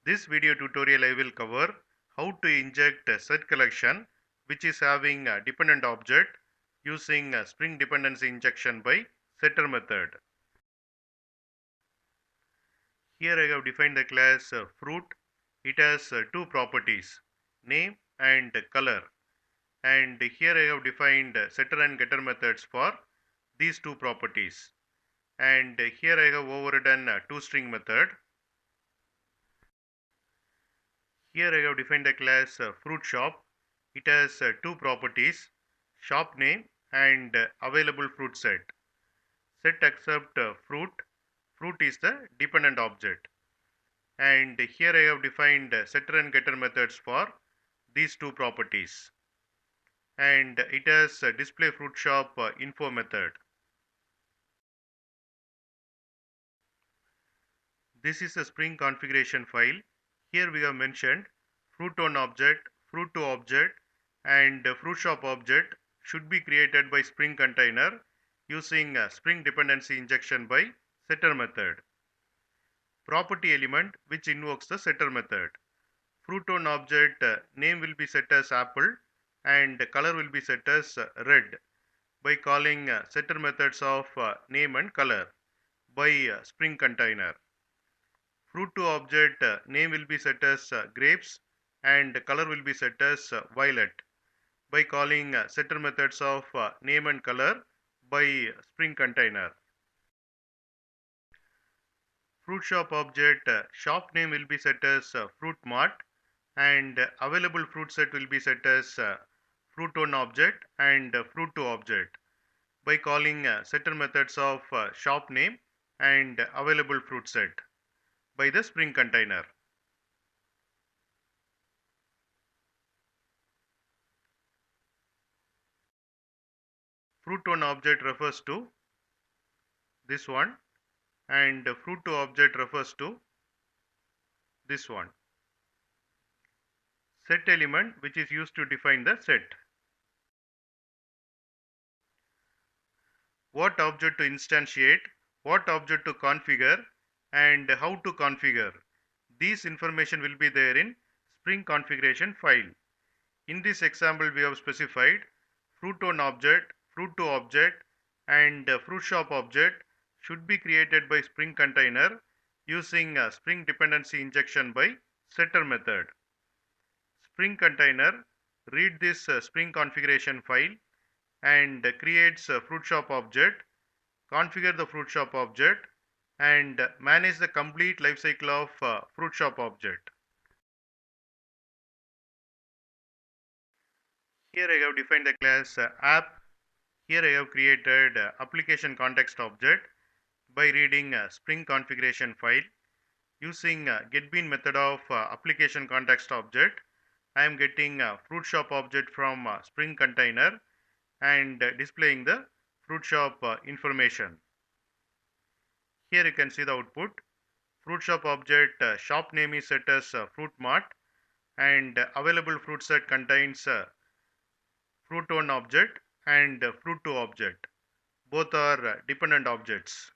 This video tutorial I will cover how to inject a set collection which is having a dependent object using a Spring Dependency Injection by setter method. Here I have defined the class fruit. It has two properties, name and color. And here I have defined setter and getter methods for these two properties. And here I have overridden a toString method. Here I have defined the class fruit shop. It has two properties, shop name and available fruit set. Set accept fruit. Fruit is the dependent object. And here I have defined setter and getter methods for these two properties. And it has display fruit shop info method. This is a Spring configuration file. Here we have mentioned fruit1 object, fruit2 object and fruit shop object should be created by Spring container using Spring Dependency Injection by setter method. Property element which invokes the setter method. Fruit1 object name will be set as apple and color will be set as red by calling setter methods of name and color by Spring container. Fruit2 object name will be set as grapes and color will be set as violet by calling setter methods of name and color by Spring container. Fruit shop object shop name will be set as fruit mart and available fruit set will be set as fruit1 object and fruit2 object by calling setter methods of shop name and available fruit set by the Spring container. Fruit1 object refers to this one and fruit2 object refers to this one. Set element which is used to define the set. What object to instantiate, what object to configure and how to configure. These information will be there in Spring configuration file. In this example we have specified fruit1 object, fruit2 object and fruit shop object should be created by Spring container using Spring Dependency Injection by setter method. Spring container read this Spring configuration file and creates a fruit shop object, configure the fruit shop object and manage the complete life cycle of fruit shop object. Here I have defined the class app. Here I have created application context object by reading Spring configuration file. Using getBean method of application context object, I am getting fruit shop object from Spring container and displaying the fruit shop information. Here you can see the output. Fruit shop object shop name is set as fruit mart and available fruit set contains fruit1 object and fruit2 object. Both are dependent objects.